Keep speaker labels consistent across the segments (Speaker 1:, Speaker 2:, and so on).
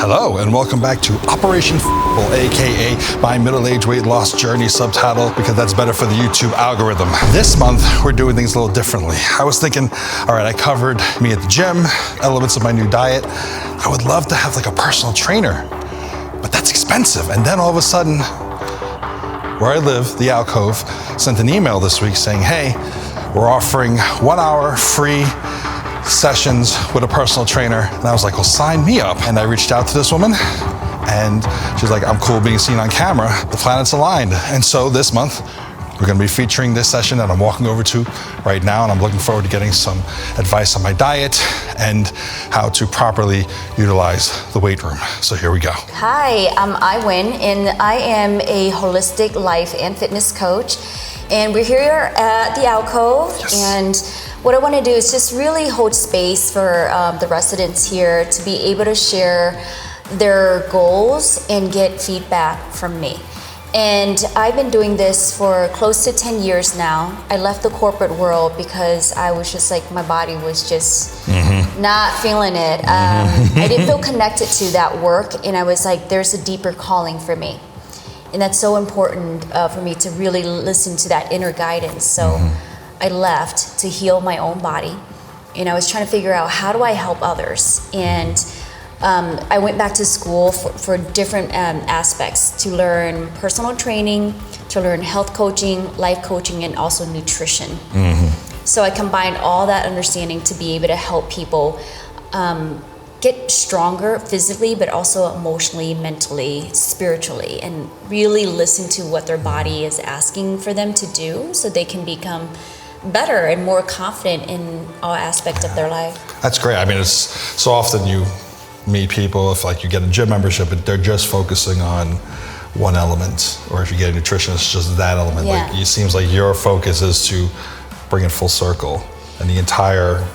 Speaker 1: Hello and welcome back to Operation aka my middle-aged weight loss journey subtitle, because that's better for the YouTube algorithm. This month we're doing things a little differently. I was thinking, all right, I covered me at the gym, elements of my new diet. I would love to have like a personal trainer, but that's expensive. And then all of a sudden, where I live, the Alcove, sent an email this week saying, hey, we're offering 1 hour free sessions with a personal trainer. And I was like, well, sign me up. And I reached out to this woman and she's like, I'm cool being seen on camera. The planets aligned. And so this month, we're gonna be featuring this session that I'm walking over to right now, and I'm looking forward to getting some advice on my diet and how to properly utilize the weight room. So here we go.
Speaker 2: Hi, I'm Ai Nguyen, and I am a holistic life and fitness coach. And we're here at the Alcove,
Speaker 1: Yes.
Speaker 2: and what I want to do is just really hold space for the residents here to be able to share their goals and get feedback from me. And I've been doing this for close to 10 years now. I left the corporate world because I was just like, my body was just not feeling it. I didn't feel connected to that work, and I was like, there's a deeper calling for me. And that's so important for me to really listen to that inner guidance. So I left to heal my own body, and I was trying to figure out, how do I help others? And I went back to school for different aspects, to learn personal training, to learn health coaching, life coaching, and also nutrition. So I combined all that understanding to be able to help people get stronger physically, but also emotionally, mentally, spiritually, and really listen to what their body is asking for them to do so they can become better and more confident in all aspects of their life.
Speaker 1: That's great. I mean, it's so often you meet people, if like you get a gym membership, they're just focusing on one element, or if you get a nutritionist, it's just that element.
Speaker 2: Yeah.
Speaker 1: Like, it seems like your focus is to bring it full circle and the entire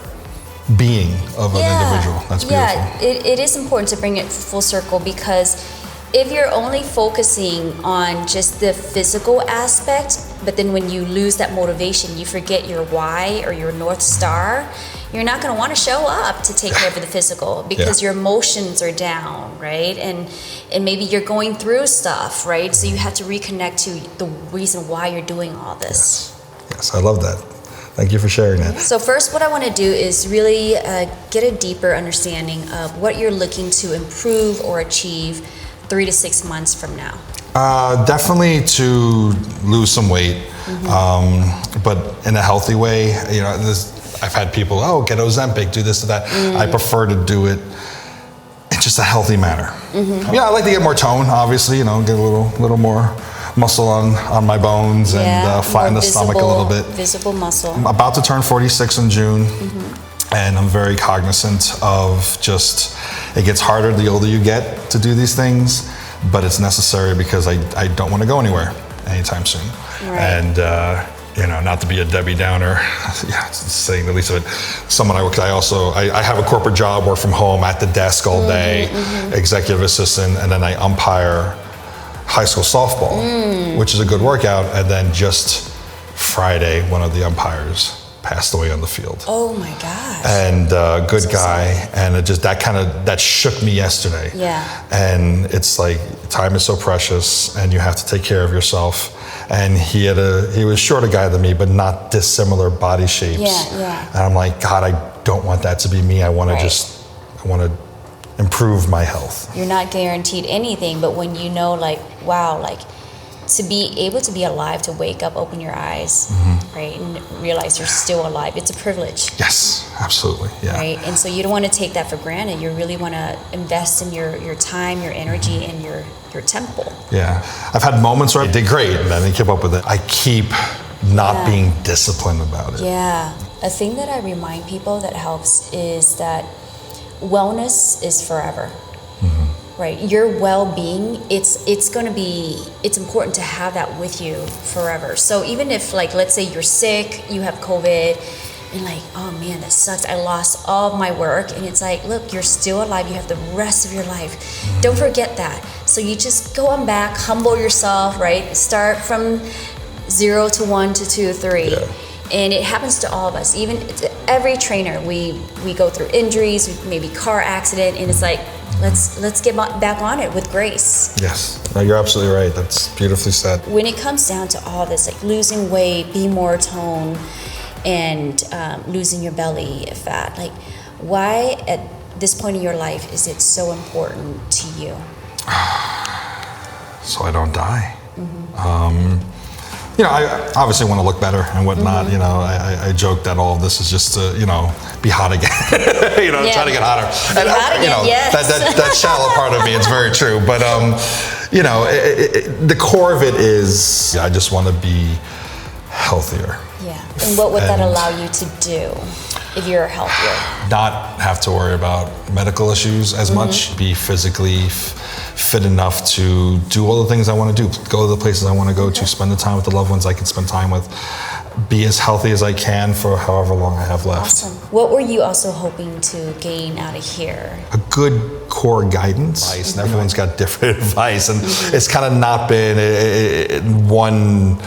Speaker 1: being of an individual. That's beautiful.
Speaker 2: Yeah, it is important to bring it full circle, because if you're only focusing on just the physical aspect, but then when you lose that motivation, you forget your why or your North Star, you're not going to want to show up to take care of the physical, because your emotions are down, right? And maybe you're going through stuff, right? So you have to reconnect to the reason why you're doing all this.
Speaker 1: Yes, I love that. Thank you for sharing that.
Speaker 2: So first, what I want to do is really get a deeper understanding of what you're looking to improve or achieve 3 to 6 months from now.
Speaker 1: Definitely to lose some weight, but in a healthy way. You know, I've had people, get Ozempic, do this, do that. I prefer to do it in just a healthy manner. Yeah, I like to get more tone, obviously, get a little more muscle on my bones, and flatten the stomach a little bit.
Speaker 2: Visible muscle.
Speaker 1: I'm about to turn 46 in June, and I'm very cognizant of just, it gets harder the older you get to do these things, but it's necessary because I don't want to go anywhere anytime soon.
Speaker 2: Right.
Speaker 1: And not to be a Debbie Downer, saying the least of it. Someone I have a corporate job, work from home, at the desk all day, executive assistant, and then I umpire high school softball, which is a good workout. And then just Friday, one of the umpires passed away on the field.
Speaker 2: Oh my gosh.
Speaker 1: And good guy, and it just that shook me yesterday.
Speaker 2: Yeah.
Speaker 1: And it's like, time is so precious, and you have to take care of yourself. And he was shorter guy than me, but not dissimilar body shapes.
Speaker 2: Yeah.
Speaker 1: And I'm like, God, I don't want that to be me. I want to improve my health.
Speaker 2: You're not guaranteed anything, but when you know, like, wow, like, to be able to be alive, to wake up, open your eyes, right, and realize you're still alive, it's a privilege.
Speaker 1: Yes, absolutely, yeah.
Speaker 2: Right, and so you don't want to take that for granted. You really want to invest in your time, your energy, and your temple.
Speaker 1: Yeah, I've had moments where I did great, and then I keep up with it. I keep not being disciplined about it.
Speaker 2: Yeah, a thing that I remind people that helps is that wellness is forever. Right, your well-being, it's important to have that with you forever. So even if, like, let's say you're sick, you have COVID, and like, oh man, that sucks, I lost all of my work, and it's like, look, you're still alive, you have the rest of your life. Don't forget that. So you just go on back, humble yourself, right? Start from 0 to 1 to 2 to 3. Yeah. And it happens to all of us. Even every trainer, we go through injuries, maybe car accident, and it's like, Let's get back on it with grace.
Speaker 1: Yes, no, you're absolutely right. That's beautifully said.
Speaker 2: When it comes down to all this, like losing weight, be more toned, and losing your belly fat, like why at this point in your life is it so important to you?
Speaker 1: So I don't die. You know, I obviously want to look better and whatnot. You know, I joke that all of this is just to, you know, be hot again. You know, try to get hotter.
Speaker 2: Be hot again,
Speaker 1: you know,
Speaker 2: yes.
Speaker 1: that shallow part of me, it's very true. But, you know, the core of it is I just want to be healthier.
Speaker 2: Yeah. And what would that allow you to do if you're healthier?
Speaker 1: Not have to worry about medical issues as much, be physically fit enough to do all the things I want to do, go to the places I want to go to, spend the time with the loved ones I can spend time with, be as healthy as I can for however long I have left.
Speaker 2: Awesome. What were you also hoping to gain out of here?
Speaker 1: A good core guidance. And everyone's got different advice, and it's kind of not been one.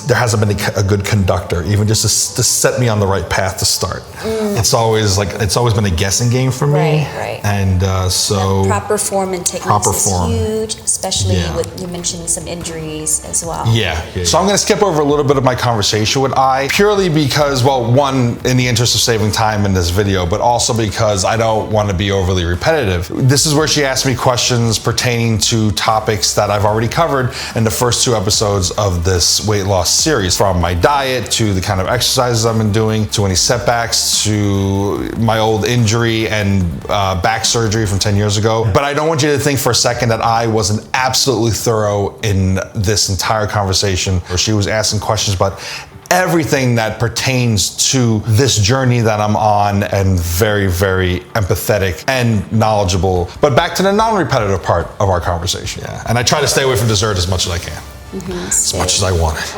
Speaker 1: There hasn't been a good conductor, even just to set me on the right path to start. It's always been a guessing game for me.
Speaker 2: Right.
Speaker 1: And so
Speaker 2: proper form and techniques is huge, especially with you mentioned some injuries as well.
Speaker 1: Yeah. So I'm going to skip over a little bit of my conversation with Ai, purely because, well, one, in the interest of saving time in this video, but also because I don't want to be overly repetitive. This is where she asked me questions pertaining to topics that I've already covered in the first 2 episodes of this weight loss series, from my diet to the kind of exercises I've been doing, to any setbacks, to my old injury and back surgery from 10 years ago. But I don't want you to think for a second that I wasn't absolutely thorough in this entire conversation, where she was asking questions about everything that pertains to this journey that I'm on, and very, very empathetic and knowledgeable. But back to the non-repetitive part of our conversation. And I try to stay away from dessert as much as I can. As much as I want it.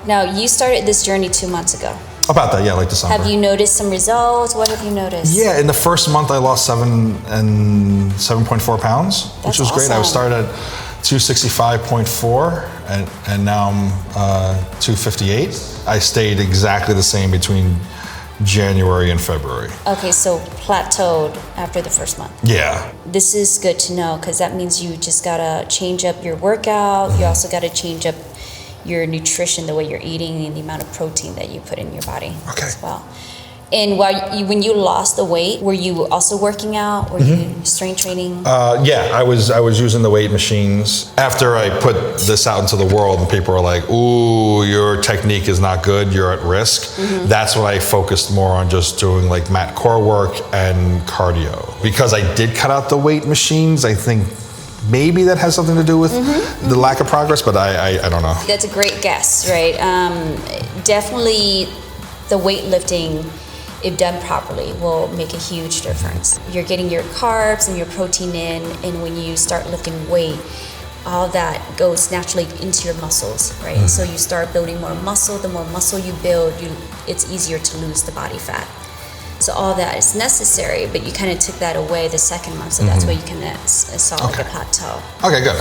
Speaker 2: Now, you started this journey 2 months ago.
Speaker 1: About that, like December.
Speaker 2: Have you noticed some results? What have you noticed?
Speaker 1: Yeah, in the first month I lost 7.4 pounds, which was great. I started at 265.4 and now I'm 258. I stayed exactly the same between January and February.
Speaker 2: Okay, so plateaued after the first month.
Speaker 1: Yeah.
Speaker 2: This is good to know, because that means you just gotta change up your workout. You also gotta change up your nutrition, the way you're eating, and the amount of protein that you put in your body as well. And when you lost the weight, were you also working out? Were you strength training?
Speaker 1: Yeah, I was using the weight machines. After I put this out into the world and people were like, ooh, your technique is not good, you're at risk. That's when I focused more on just doing like mat core work and cardio. Because I did cut out the weight machines, I think maybe that has something to do with the lack of progress, but I don't know.
Speaker 2: That's a great guess, right? Definitely the weightlifting, if done properly, will make a huge difference. You're getting your carbs and your protein in, and when you start lifting weight, all that goes naturally into your muscles, right? So you start building more muscle. The more muscle you build, it's easier to lose the body fat. So all that is necessary, but you kind of took that away the second month, so that's why you kind of saw like a plateau.
Speaker 1: Okay, good.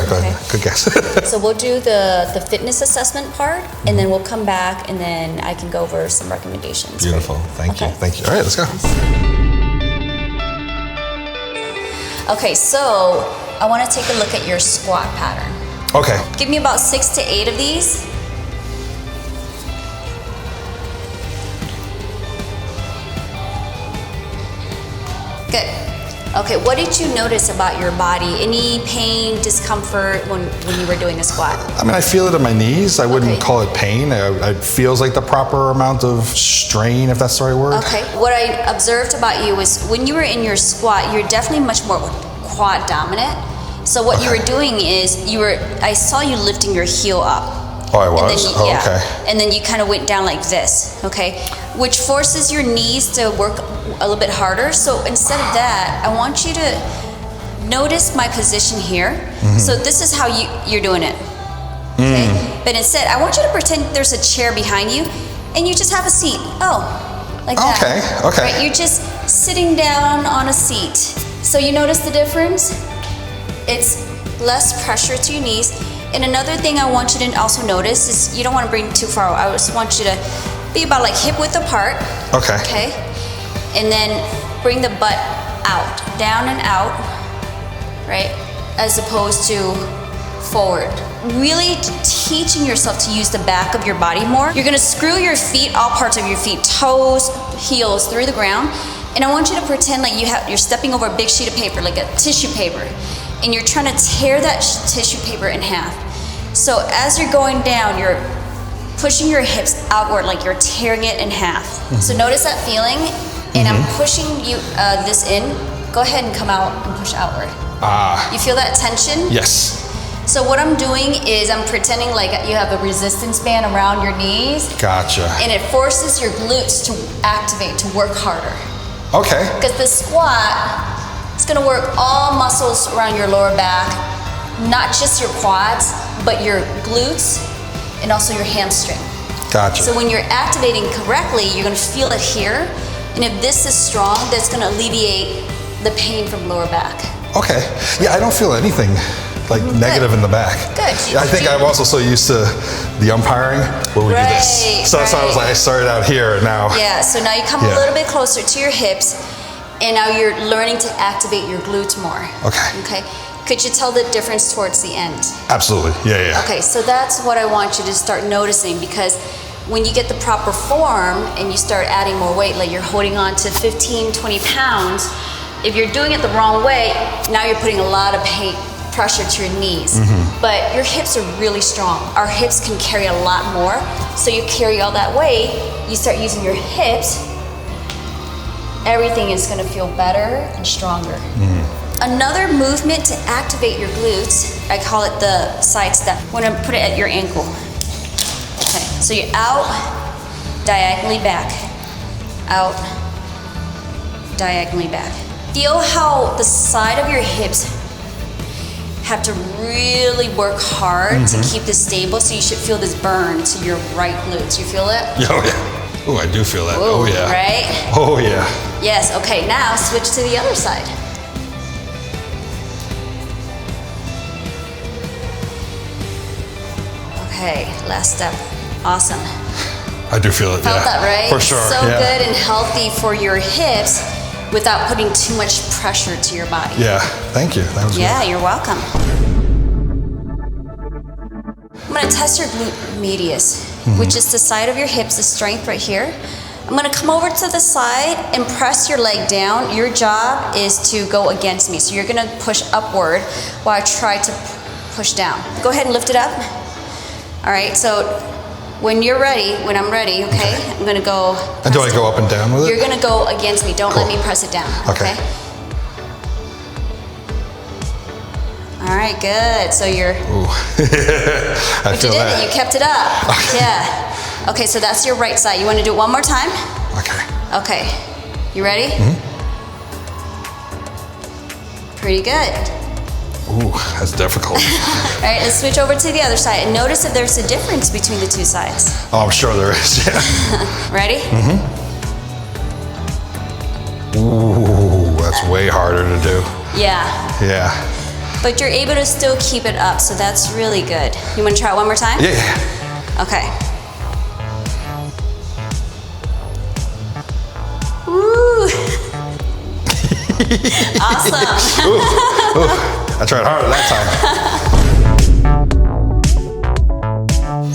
Speaker 1: Good guess.
Speaker 2: So we'll do the fitness assessment part, and then we'll come back, and then I can go over some recommendations.
Speaker 1: Beautiful. Thank you. Thank you. All right, let's go.
Speaker 2: Okay, so I want to take a look at your squat pattern.
Speaker 1: Okay.
Speaker 2: Give me about 6 to 8 of these. Good. Okay, what did you notice about your body? Any pain, discomfort when you were doing a squat?
Speaker 1: I mean, I feel it in my knees. I wouldn't call it pain. It feels like the proper amount of strain, if that's the right word.
Speaker 2: Okay, what I observed about you was when you were in your squat, you're definitely much more quad dominant. So what you were doing is I saw you lifting your heel up.
Speaker 1: Oh, I was?
Speaker 2: Okay. And then you kind of went down like this, okay? Which forces your knees to work a little bit harder. So instead of that, I want you to notice my position here. So this is how you're doing it, okay? But instead, I want you to pretend there's a chair behind you and you just have a seat. Like that.
Speaker 1: Okay.
Speaker 2: Right? You're just sitting down on a seat. So you notice the difference? It's less pressure to your knees. And another thing I want you to also notice is you don't want to bring too far. I just want you to be about like hip width apart.
Speaker 1: Okay.
Speaker 2: And then bring the butt out, down and out, right? As opposed to forward. Really teaching yourself to use the back of your body more. You're gonna screw your feet, all parts of your feet, toes, heels, through the ground. And I want you to pretend like you're stepping over a big sheet of paper, like a tissue paper, and you're trying to tear that tissue paper in half. So as you're going down, you're pushing your hips outward like you're tearing it in half. So notice that feeling, and I'm pushing you this in. Go ahead and come out and push outward. You feel that tension?
Speaker 1: Yes.
Speaker 2: So what I'm doing is I'm pretending like you have a resistance band around your knees.
Speaker 1: Gotcha.
Speaker 2: And it forces your glutes to activate, to work harder.
Speaker 1: Okay.
Speaker 2: Because the squat, it's gonna work all muscles around your lower back, not just your quads, but your glutes and also your hamstring.
Speaker 1: Gotcha.
Speaker 2: So when you're activating correctly, you're gonna feel it here. And if this is strong, that's gonna alleviate the pain from lower back.
Speaker 1: Okay. Yeah, I don't feel anything like negative in the back.
Speaker 2: Good.
Speaker 1: I think I'm also so used to the umpiring where we do this. So that's why I was like, I started out here and now.
Speaker 2: Yeah, so now you come a little bit closer to your hips, and now you're learning to activate your glutes more.
Speaker 1: Okay.
Speaker 2: Okay. Could you tell the difference towards the end?
Speaker 1: Absolutely. Yeah.
Speaker 2: Okay, so that's what I want you to start noticing, because when you get the proper form and you start adding more weight, like you're holding on to 15, 20 pounds, if you're doing it the wrong way, now you're putting a lot of pressure to your knees. But your hips are really strong. Our hips can carry a lot more. So you carry all that weight, you start using your hips, everything is gonna feel better and stronger. Another movement to activate your glutes, I call it the side step. I'm gonna put it at your ankle. Okay, so you're out, diagonally back, out, diagonally back. Feel how the side of your hips have to really work hard to keep this stable, so you should feel this burn to your right glutes. You feel it?
Speaker 1: Oh yeah. Oh, I do feel that.
Speaker 2: Whoa,
Speaker 1: oh yeah.
Speaker 2: Right?
Speaker 1: Oh yeah.
Speaker 2: Yes, okay, now switch to the other side. Okay, last step. Awesome.
Speaker 1: I do feel it,
Speaker 2: Felt that, right?
Speaker 1: For sure,
Speaker 2: So good and healthy for your hips without putting too much pressure to your body.
Speaker 1: Yeah, thank you. That was good.
Speaker 2: You're welcome. I'm gonna test your glute medius, which is the side of your hips, the strength right here. I'm gonna come over to the side and press your leg down. Your job is to go against me. So you're gonna push upward while I try to push down. Go ahead and lift it up. All right, so when you're ready, when I'm ready, okay, I'm gonna go.
Speaker 1: And do I go up and down with it?
Speaker 2: You're gonna go against me. Don't let me press it down, okay? All right, good. So you're.
Speaker 1: Ooh.
Speaker 2: But you did it. You kept it up. Okay. Yeah. Okay, so that's your right side. You want to do it one more time?
Speaker 1: Okay.
Speaker 2: Okay. You ready? Pretty good.
Speaker 1: Ooh, that's difficult.
Speaker 2: All right, let's switch over to the other side and notice if there's a difference between the two sides.
Speaker 1: Oh, I'm sure there is. Yeah.
Speaker 2: Ready?
Speaker 1: Ooh, that's way harder to do.
Speaker 2: Yeah.
Speaker 1: Yeah.
Speaker 2: But you're able to still keep it up, so that's really good. You want to try it one more time?
Speaker 1: Yeah.
Speaker 2: Okay. Woo! Awesome.
Speaker 1: Ooh, I tried harder that time.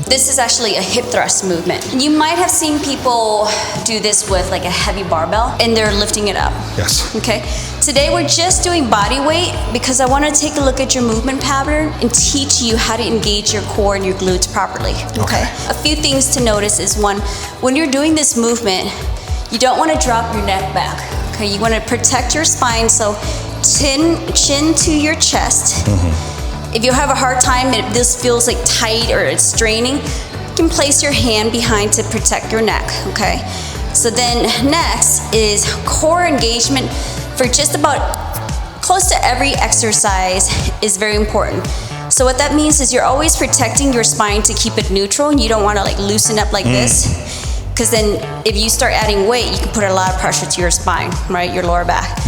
Speaker 2: This is actually a hip thrust movement. You might have seen people do this with like a heavy barbell and they're lifting it up.
Speaker 1: Yes.
Speaker 2: Okay. Today we're just doing body weight because I want to take a look at your movement pattern and teach you how to engage your core and your glutes properly. Okay. A few things to notice is one, when you're doing this movement, you don't want to drop your neck back. Okay. You want to protect your spine, so chin to your chest. If you have a hard time, if this feels like tight or it's straining, you can place your hand behind to protect your neck, okay? So then next is core engagement for just about close to every exercise is very important. So what that means is you're always protecting your spine to keep it neutral, and you don't wanna like loosen up like this, because then if you start adding weight, you can put a lot of pressure to your spine, right? Your lower back.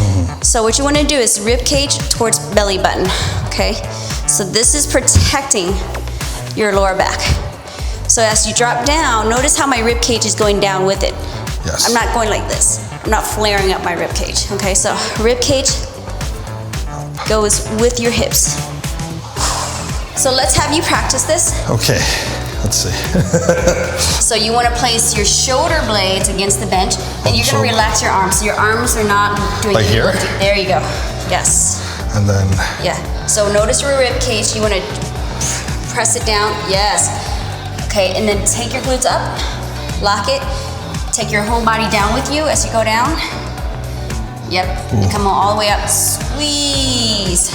Speaker 2: So what you wanna do is rib cage towards belly button, okay? So this is protecting your lower back. So as you drop down, notice how my rib cage is going down with it.
Speaker 1: Yes.
Speaker 2: I'm not going like this. I'm not flaring up my rib cage. Okay, so rib cage goes with your hips. So let's have you practice this.
Speaker 1: Okay, let's see.
Speaker 2: So you want to place your shoulder blades against the bench, and you're going to relax your arms. So your arms are not doing
Speaker 1: like
Speaker 2: any
Speaker 1: here?
Speaker 2: lifting. There you go. Yes.
Speaker 1: And then.
Speaker 2: Yeah. So notice your rib cage. You want to press it down. Yes. Okay, and then take your glutes up, lock it. Take your whole body down with you as you go down. Yep. And come on all the way up. Squeeze.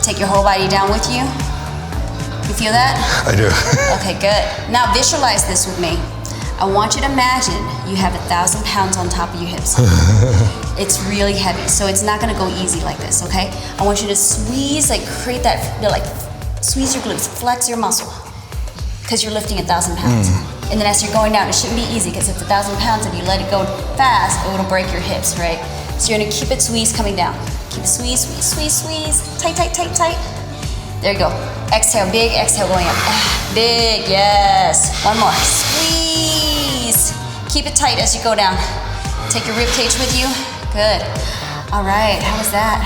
Speaker 2: Take your whole body down with you. You feel that?
Speaker 1: I do.
Speaker 2: Okay, good. Now visualize this with me. I want you to imagine you have 1,000 pounds on top of your hips. It's really heavy, so it's not gonna go easy like this, okay? I want you to squeeze, like create that, like squeeze your glutes, flex your muscle, because you're lifting 1,000 pounds. And then as you're going down, it shouldn't be easy, because it's 1,000 pounds and you let it go fast, it will break your hips, right? So you're gonna keep it squeezed coming down. Keep it squeeze, squeeze, squeeze, squeeze. Tight, tight, tight, tight. There you go. Exhale, big exhale going up. Big, yes. One more. Squeeze. Keep it tight as you go down. Take your rib cage with you. Good. All right, how was that?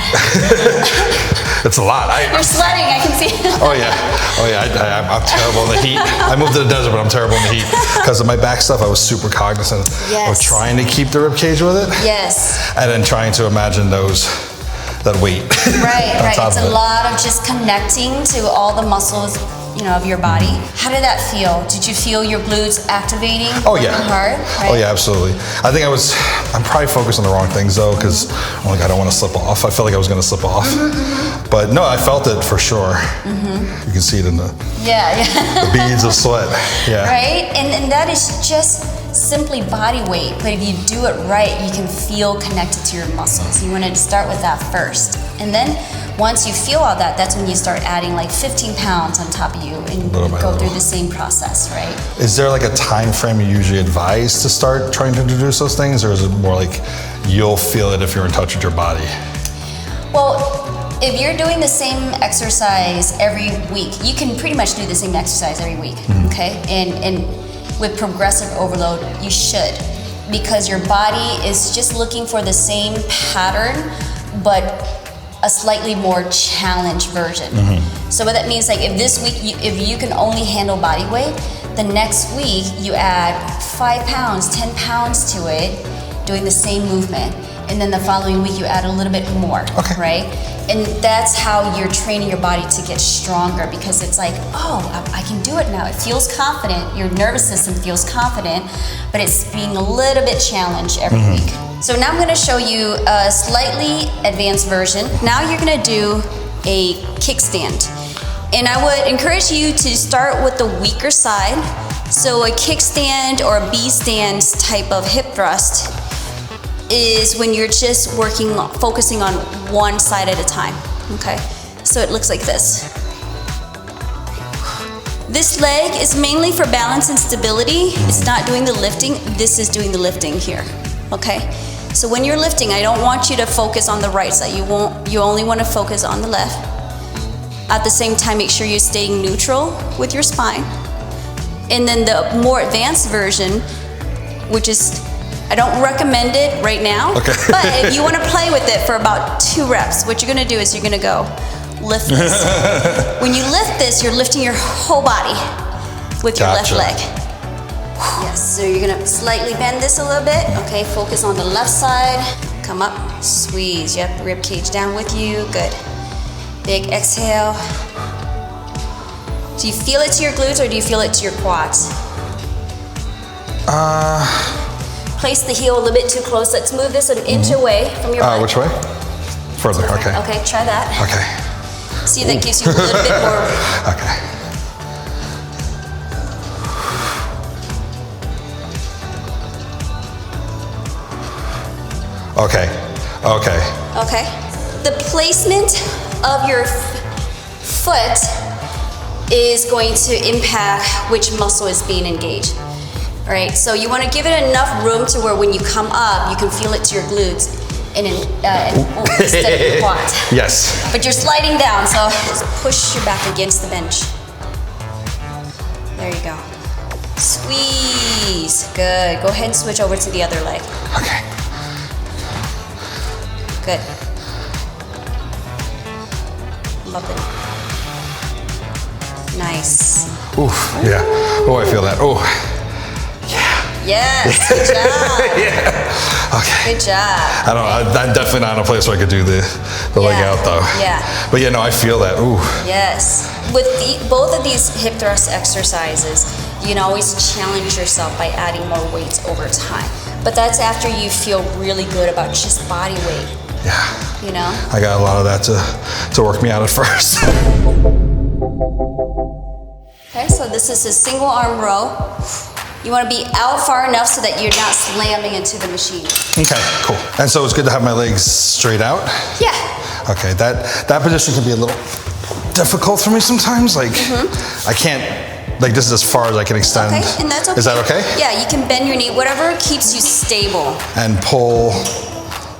Speaker 1: It's a lot.
Speaker 2: You're sweating, I can see.
Speaker 1: Oh yeah. I'm terrible in the heat. I moved to the desert, but I'm terrible in the heat. Because of my back stuff, I was super cognizant of trying to keep the rib cage with it.
Speaker 2: Yes.
Speaker 1: And then trying to imagine that weight.
Speaker 2: Right. It's a lot of just connecting to all the muscles, of your body. How did that feel? Did you feel your glutes activating?
Speaker 1: Oh yeah.
Speaker 2: Hard? Right?
Speaker 1: Oh yeah, absolutely. I think I'm probably focused on the wrong things though, because I don't want to slip off. I felt like I was going to slip off. But no, I felt it for sure. You can see it in the beads of sweat. Yeah.
Speaker 2: Right? And that is just simply body weight, but if you do it right, you can feel connected to your muscles. You want to start with that first. And then once you feel all that, that's when you start adding like 15 pounds on top of you and go through the same process, right?
Speaker 1: Is there like a time frame you usually advise to start trying to introduce those things, or is it more like you'll feel it if you're in touch with your body?
Speaker 2: Well, if you're doing the same exercise every week, you can pretty much do the same exercise every week, okay? And with progressive overload, you should, because your body is just looking for the same pattern, but a slightly more challenged version. So what that means, like if this week, if you can only handle body weight, the next week you add 5 pounds, 10 pounds to it, doing the same movement. And then the following week you add a little bit more, right? And that's how you're training your body to get stronger, because it's like, oh, I can do it now. It feels confident, your nervous system feels confident, but it's being a little bit challenged every week. So now I'm gonna show you a slightly advanced version. Now you're gonna do a kickstand. And I would encourage you to start with the weaker side. So a kickstand or a B-stand type of hip thrust is when you're just focusing on one side at a time, okay? So it looks like this. This leg is mainly for balance and stability. It's not doing the lifting. This is doing the lifting here, okay? So when you're lifting, I don't want you to focus on the right side. You only want to focus on the left. At the same time, make sure you're staying neutral with your spine. And then the more advanced version, which is, I don't recommend it right now, but if you want to play with it for about 2 reps, what you're going to do is you're going to go lift this. When you lift this, you're lifting your whole body with your left leg. Yes, so you're gonna slightly bend this a little bit. Okay, focus on the left side. Come up, squeeze. Yep, rib cage down with you. Good. Big exhale. Do you feel it to your glutes or do you feel it to your quads? Place the heel a little bit too close. Let's move this an inch away from your butt.
Speaker 1: Which way? Further, okay.
Speaker 2: Okay, try that.
Speaker 1: Okay.
Speaker 2: See if that gives you a little bit more.
Speaker 1: Okay. Okay.
Speaker 2: The placement of your foot is going to impact which muscle is being engaged. All right, so you want to give it enough room to where when you come up, you can feel it to your glutes and instead of your quads.
Speaker 1: Yes.
Speaker 2: But you're sliding down, so just push your back against the bench. There you go. squeeze. Good. Go ahead and switch over to the other leg.
Speaker 1: Okay.
Speaker 2: Good. Love it. Nice.
Speaker 1: Oof, yeah. Oh, I feel that. Oh, yeah.
Speaker 2: Yes, good job.
Speaker 1: Yeah. Okay.
Speaker 2: Good job.
Speaker 1: I'm definitely not in a place where I could do the leg out though.
Speaker 2: Yeah.
Speaker 1: But yeah, no, I feel that. Ooh.
Speaker 2: Yes. With both of these hip thrust exercises, you can always challenge yourself by adding more weights over time. But that's after you feel really good about just body weight.
Speaker 1: Yeah.
Speaker 2: You know?
Speaker 1: I got a lot of that to work me out at first.
Speaker 2: Okay, so this is a single arm row. You want to be out far enough so that you're not slamming into the machine.
Speaker 1: Okay, cool. And so it's good to have my legs straight out?
Speaker 2: Yeah.
Speaker 1: Okay, that position can be a little difficult for me sometimes. Like, I can't, like this is as far as I can extend.
Speaker 2: Okay, and that's okay.
Speaker 1: Is that okay?
Speaker 2: Yeah, you can bend your knee, whatever keeps you stable.
Speaker 1: And pull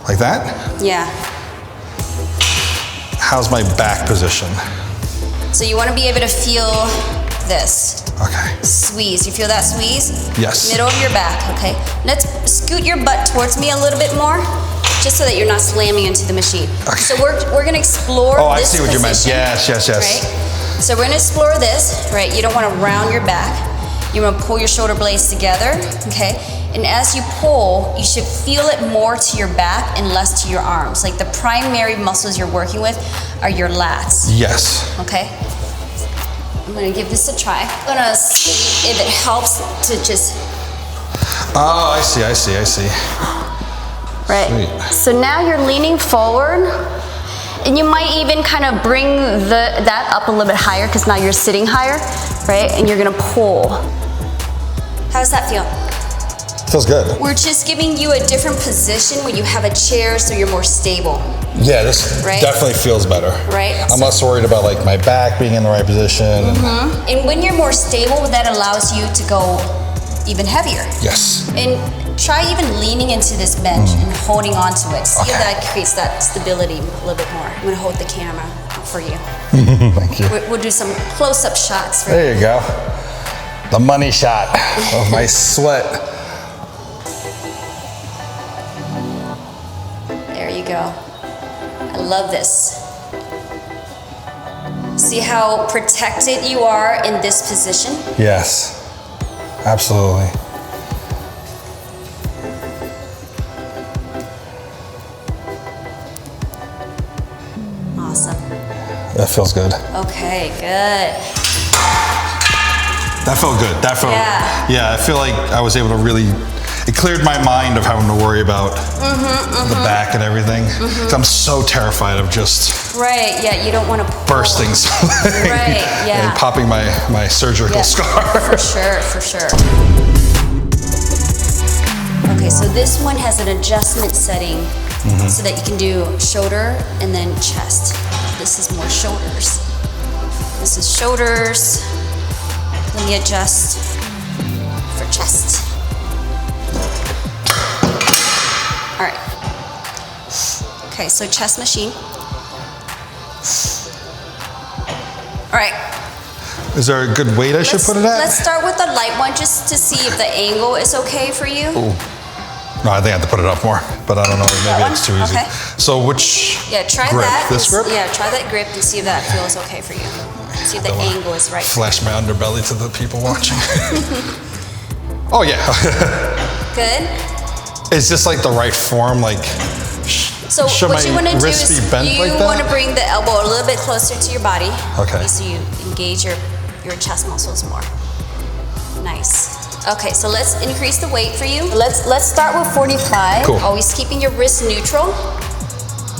Speaker 1: like that?
Speaker 2: Yeah.
Speaker 1: How's my back position?
Speaker 2: So you want to be able to feel this.
Speaker 1: Okay.
Speaker 2: Squeeze. You feel that squeeze?
Speaker 1: Yes.
Speaker 2: Middle of your back, okay? Let's scoot your butt towards me a little bit more, just so that you're not slamming into the machine.
Speaker 1: Okay.
Speaker 2: So we're gonna explore this
Speaker 1: I see what you meant. Yes.
Speaker 2: Right? So we're gonna explore this, right? You don't wanna round your back. You wanna pull your shoulder blades together, okay? And as you pull, you should feel it more to your back and less to your arms. Like the primary muscles you're working with are your lats.
Speaker 1: Yes.
Speaker 2: Okay? I'm gonna give this a try. I'm gonna see if it helps to just...
Speaker 1: Oh, I see.
Speaker 2: Right.
Speaker 1: Sweet.
Speaker 2: So now you're leaning forward, and you might even kind of bring that up a little bit higher because now you're sitting higher, right? And you're gonna pull. How does that feel?
Speaker 1: Feels good.
Speaker 2: We're just giving you a different position when you have a chair so you're more stable.
Speaker 1: Yeah, this definitely feels better.
Speaker 2: Right.
Speaker 1: I'm less worried about like my back being in the right position.
Speaker 2: And when you're more stable, that allows you to go even heavier.
Speaker 1: Yes.
Speaker 2: And try even leaning into this bench and holding on to it. See if that creates that stability a little bit more. I'm gonna hold the camera for you.
Speaker 1: Thank you.
Speaker 2: We'll do some close-up shots for
Speaker 1: There you go. The money shot of my sweat.
Speaker 2: There you go. I love this. See how protected you are in this position?
Speaker 1: Yes, absolutely.
Speaker 2: Awesome.
Speaker 1: That feels good.
Speaker 2: Okay, good.
Speaker 1: That felt good. That felt, yeah, I feel like I was able to really, it cleared my mind of having to worry about the back and everything. 'Cause I'm so terrified of just
Speaker 2: you don't want to
Speaker 1: bursting something. And popping my surgical scar.
Speaker 2: For sure. Okay, so this one has an adjustment setting so that you can do shoulder and then chest. This is more shoulders. This is shoulders. Let me adjust for chest. All right. Okay, so chest machine. All right.
Speaker 1: Is there a good weight I should put it at?
Speaker 2: Let's start with the light one just to see if the angle is okay for you.
Speaker 1: Ooh. No, I think I have to put it up more, but I don't know, maybe it's too easy.
Speaker 2: Okay.
Speaker 1: So which
Speaker 2: try
Speaker 1: grip?
Speaker 2: that.
Speaker 1: This grip?
Speaker 2: Yeah, try that grip and see if that feels okay for you. See if the angle is right.
Speaker 1: Flash my underbelly to the people watching. Oh yeah.
Speaker 2: Good.
Speaker 1: Is this like the right form? Like,
Speaker 2: so
Speaker 1: should
Speaker 2: what
Speaker 1: my
Speaker 2: you want to do
Speaker 1: wrist
Speaker 2: is
Speaker 1: be bent
Speaker 2: you
Speaker 1: like that?
Speaker 2: want to bring the elbow a little bit closer to your body.
Speaker 1: Okay.
Speaker 2: So you engage your chest muscles more. Nice. Okay, so let's increase the weight for you. Let's start with 45.
Speaker 1: Cool.
Speaker 2: Always keeping your wrist neutral.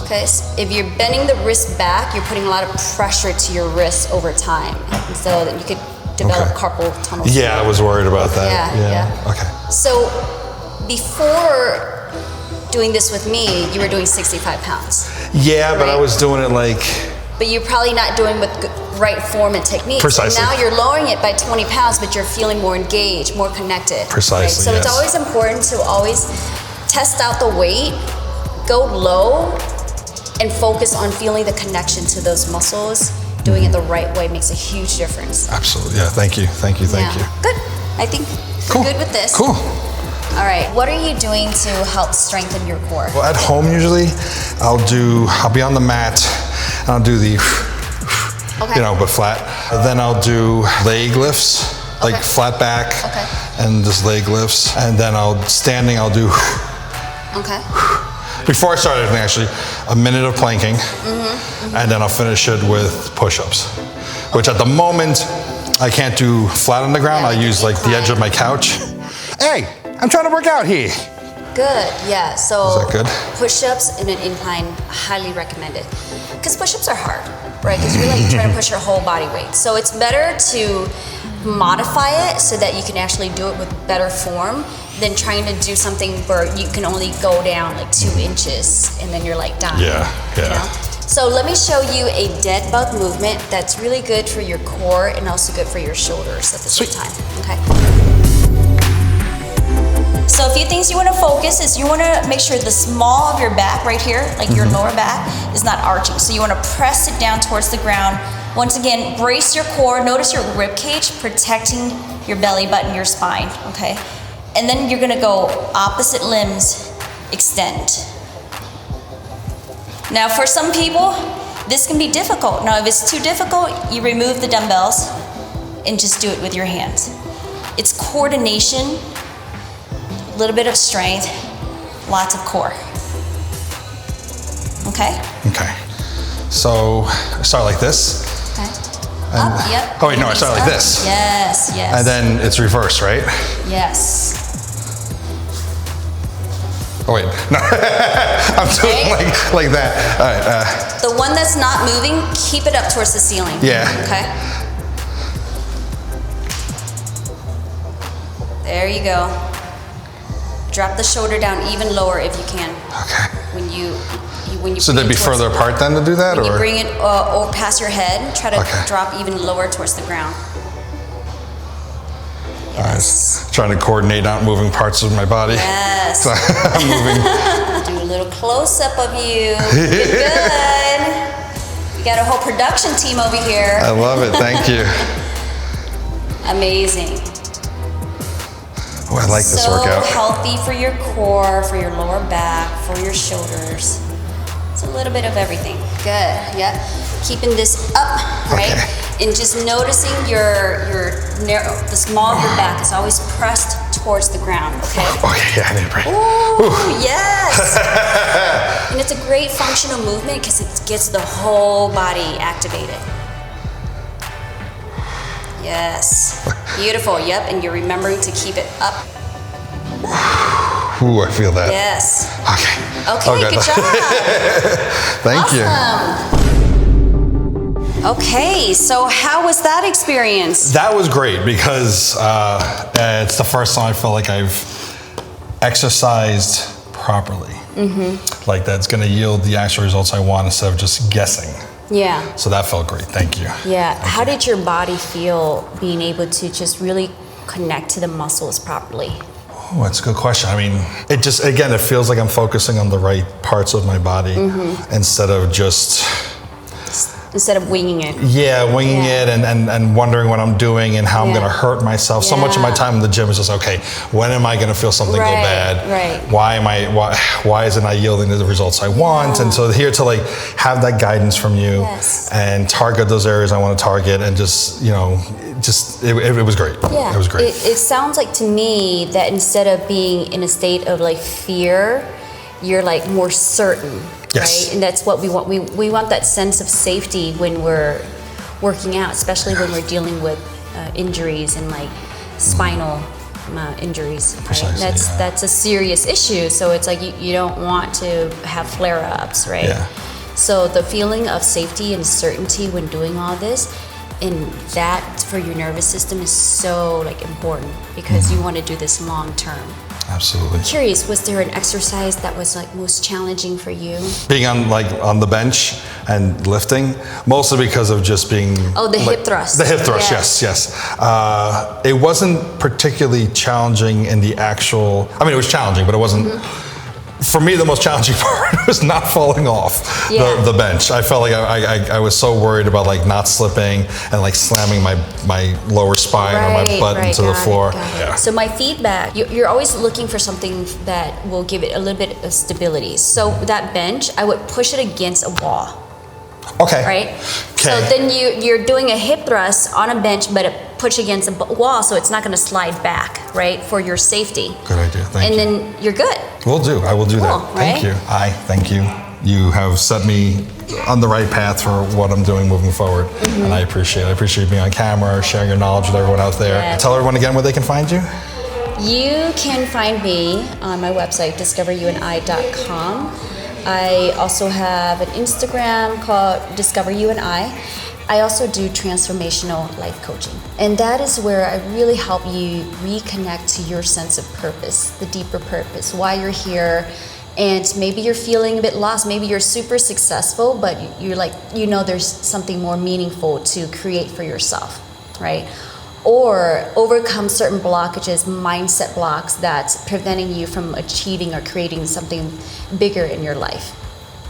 Speaker 2: Okay, so if you're bending the wrist back, you're putting a lot of pressure to your wrist over time. And so that you could develop carpal tunnel.
Speaker 1: Yeah, I was worried about that.
Speaker 2: Yeah.
Speaker 1: Okay.
Speaker 2: So before doing this with me, you were doing 65 pounds.
Speaker 1: Yeah, but I was doing it like...
Speaker 2: But you're probably not doing with right form and technique.
Speaker 1: Precisely.
Speaker 2: So now you're lowering it by 20 pounds, but you're feeling more engaged, more connected.
Speaker 1: Precisely,
Speaker 2: So it's always important to always test out the weight, go low, and focus on feeling the connection to those muscles. Doing it the right way makes a huge difference.
Speaker 1: Absolutely, yeah, thank you.
Speaker 2: Good, I think
Speaker 1: Cool.
Speaker 2: You're good with this?
Speaker 1: Cool.
Speaker 2: All right, what are you doing to help strengthen your core?
Speaker 1: Well, at home usually, I'll be on the mat, and I'll do the,
Speaker 2: Okay.
Speaker 1: you know, but flat. Then I'll do leg lifts, like flat back, and just leg lifts. And then I'll do,
Speaker 2: Okay.
Speaker 1: before I start anything actually, a minute of planking, and then I'll finish it with push-ups, which at the moment, I can't do flat on the ground. I'll use like the edge of my couch. Hey, I'm trying to work out here.
Speaker 2: Good, yeah. So
Speaker 1: Is that good?
Speaker 2: push-ups in an incline, highly recommended. Because push-ups are hard, right? Because you're like trying to push your whole body weight. So it's better to modify it so that you can actually do it with better form than trying to do something where you can only go down like 2 inches and then you're like done.
Speaker 1: Yeah.
Speaker 2: You know? So let me show you a dead bug movement that's really good for your core and also good for your shoulders at the same time. Okay. So a few things you want to focus is you want to make sure the small of your back right here, like your lower back, is not arching. So you want to press it down towards the ground. Once again, brace your core. Notice your rib cage protecting your belly button, your spine, okay? And then you're going to go opposite limbs, extend. Now for some people, this can be difficult. Now if it's too difficult, you remove the dumbbells and just do it with your hands. It's coordination, a little bit of strength, lots of core. Okay?
Speaker 1: Okay. So I start like this.
Speaker 2: Okay.
Speaker 1: And,
Speaker 2: Up, yep.
Speaker 1: oh wait, no, I start like this.
Speaker 2: Yes, yes.
Speaker 1: And then it's reverse, right?
Speaker 2: Yes.
Speaker 1: Oh wait, no. I'm doing like that. All right.
Speaker 2: The one that's not moving, keep it up towards the ceiling.
Speaker 1: Yeah.
Speaker 2: Okay. There you go. Drop the shoulder down even lower if you can.
Speaker 1: Okay.
Speaker 2: When you
Speaker 1: So they'd be further apart then to do that,
Speaker 2: when
Speaker 1: or?
Speaker 2: you bring it or past your head, try to
Speaker 1: Okay.
Speaker 2: drop even lower towards the ground. Yes.
Speaker 1: Trying to coordinate out moving parts of my body.
Speaker 2: Yes.
Speaker 1: So I'm moving.
Speaker 2: Do a little close up of you. You're good. We got a whole production team over here.
Speaker 1: I love it. Thank you.
Speaker 2: Amazing.
Speaker 1: Oh, I like this
Speaker 2: So
Speaker 1: workout.
Speaker 2: healthy for your core, for your lower back, for your shoulders. It's a little bit of everything. Good. Yep. Keeping this up, right?
Speaker 1: Okay.
Speaker 2: And just noticing the small of your back is always pressed towards the ground. Okay.
Speaker 1: Okay, yeah, I need a break.
Speaker 2: Ooh, yes. And it's a great functional movement because it gets the whole body activated. Yes. Beautiful. Yep. And you're remembering to keep it up.
Speaker 1: Ooh, I feel that.
Speaker 2: Yes.
Speaker 1: Okay.
Speaker 2: Okay, good job.
Speaker 1: Thank you.
Speaker 2: Okay, so how was that experience?
Speaker 1: That was great because it's the first time I feel like I've exercised properly. Like that's going to yield the actual results I want instead of just guessing.
Speaker 2: Yeah.
Speaker 1: So that felt great. Thank you.
Speaker 2: Yeah. How did your body feel being able to just really connect to the muscles properly?
Speaker 1: Oh, that's a good question. I mean, it just, again, it feels like I'm focusing on the right parts of my body instead of just...
Speaker 2: Instead of winging it.
Speaker 1: Yeah, winging it and wondering what I'm doing and how I'm going to hurt myself. So much of my time in the gym is just, okay, when am I going to feel something go bad?
Speaker 2: Right.
Speaker 1: Why is it not yielding the results I want? And so here to like have that guidance from you and target those areas I want to target and just, you know, it was great.
Speaker 2: Yeah.
Speaker 1: It was great.
Speaker 2: It sounds like to me that instead of being in a state of like fear, you're like more certain.
Speaker 1: Yes.
Speaker 2: Right? And that's what we want. We want that sense of safety when we're working out, especially when we're dealing with injuries and like spinal injuries. Right?
Speaker 1: Precisely,
Speaker 2: That's a serious issue. So it's like you don't want to have flare-ups, right?
Speaker 1: Yeah.
Speaker 2: So the feeling of safety and certainty when doing all this, and that for your nervous system is so like important because you want to do this long term.
Speaker 1: Absolutely.
Speaker 2: Curious, was there an exercise that was like most challenging for you?
Speaker 1: Being on the bench and lifting, mostly because of just being...
Speaker 2: Oh, the hip thrust.
Speaker 1: The hip thrust, yes. It wasn't particularly challenging in the actual... I mean, it was challenging, but it wasn't for me, the most challenging part was not falling off the bench. I felt like I was so worried about like not slipping and like slamming my lower spine or my butt into the floor.
Speaker 2: Yeah. So my feedback, you're always looking for something that will give it a little bit of stability. So that bench, I would push it against a wall.
Speaker 1: Okay.
Speaker 2: Right? Okay. So then you're doing a hip thrust on a bench, but it push against a wall, so it's not going to slide back, right? For your safety.
Speaker 1: Good idea. Thank you.
Speaker 2: And then you're good.
Speaker 1: Will do. I will do that.
Speaker 2: Right?
Speaker 1: Thank you. Thank you. You have set me on the right path for what I'm doing moving forward, and I appreciate it. I appreciate you being on camera, sharing your knowledge with everyone out there. Yeah. Tell everyone again where they can find you.
Speaker 2: You can find me on my website, discoveryouandI.com. I also have an Instagram called Discover You and I also do transformational life coaching. And that is where I really help you reconnect to your sense of purpose, the deeper purpose, why you're here. And maybe you're feeling a bit lost. Maybe you're super successful, but you're like, there's something more meaningful to create for yourself, right? Or overcome certain blockages, mindset blocks that's preventing you from achieving or creating something bigger in your life.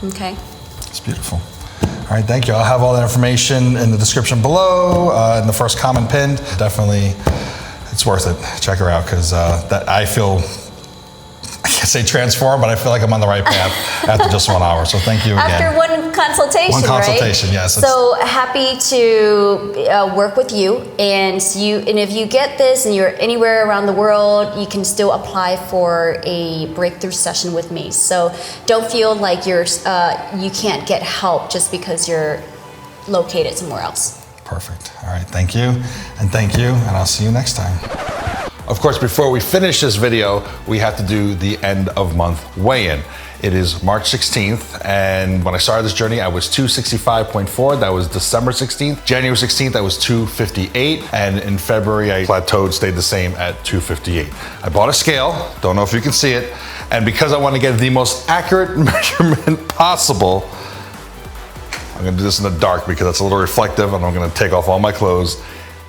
Speaker 2: Okay?
Speaker 1: It's beautiful. All right, thank you. I'll have all that information in the description below, in the first comment pinned. Definitely, it's worth it. Check her out, because that I feel, I can't say transformed, but I feel like I'm on the right path after just 1 hour. So thank you again.
Speaker 2: After one consultation,
Speaker 1: One consultation,
Speaker 2: right?
Speaker 1: yes.
Speaker 2: So happy to work with you, and if you get this and you're anywhere around the world, you can still apply for a breakthrough session with me. So don't feel like you can't get help just because you're located somewhere else.
Speaker 1: Perfect. All right, thank you, and I'll see you next time. Of course, before we finish this video, we have to do the end of month weigh-in. It is March 16th, and when I started this journey, I was 265.4. That was December 16th. January 16th, I was 258, and in February, I plateaued, stayed the same at 258. I bought a scale, don't know if you can see it, and because I want to get the most accurate measurement possible, I'm gonna do this in the dark because it's a little reflective, and I'm gonna take off all my clothes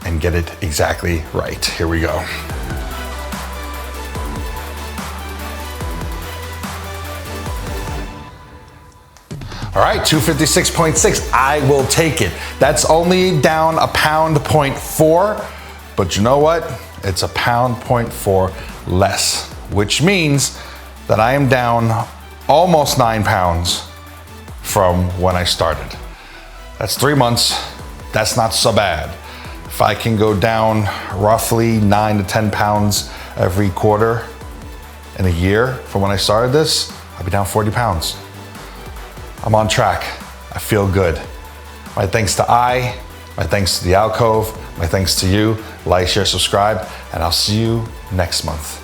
Speaker 1: and get it exactly right. Here we go. All right, 256.6, I will take it. That's only down a pound, 0.4, but you know what? It's a pound, 0.4 less, which means that I am down almost 9 pounds from when I started. That's 3 months, that's not so bad. If I can go down roughly 9 to 10 pounds every quarter in a year from when I started this, I'll be down 40 pounds. I'm on track. I feel good. My thanks to my thanks to the alcove, my thanks to you. Like, share, subscribe, and I'll see you next month.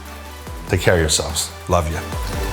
Speaker 1: Take care of yourselves. Love you.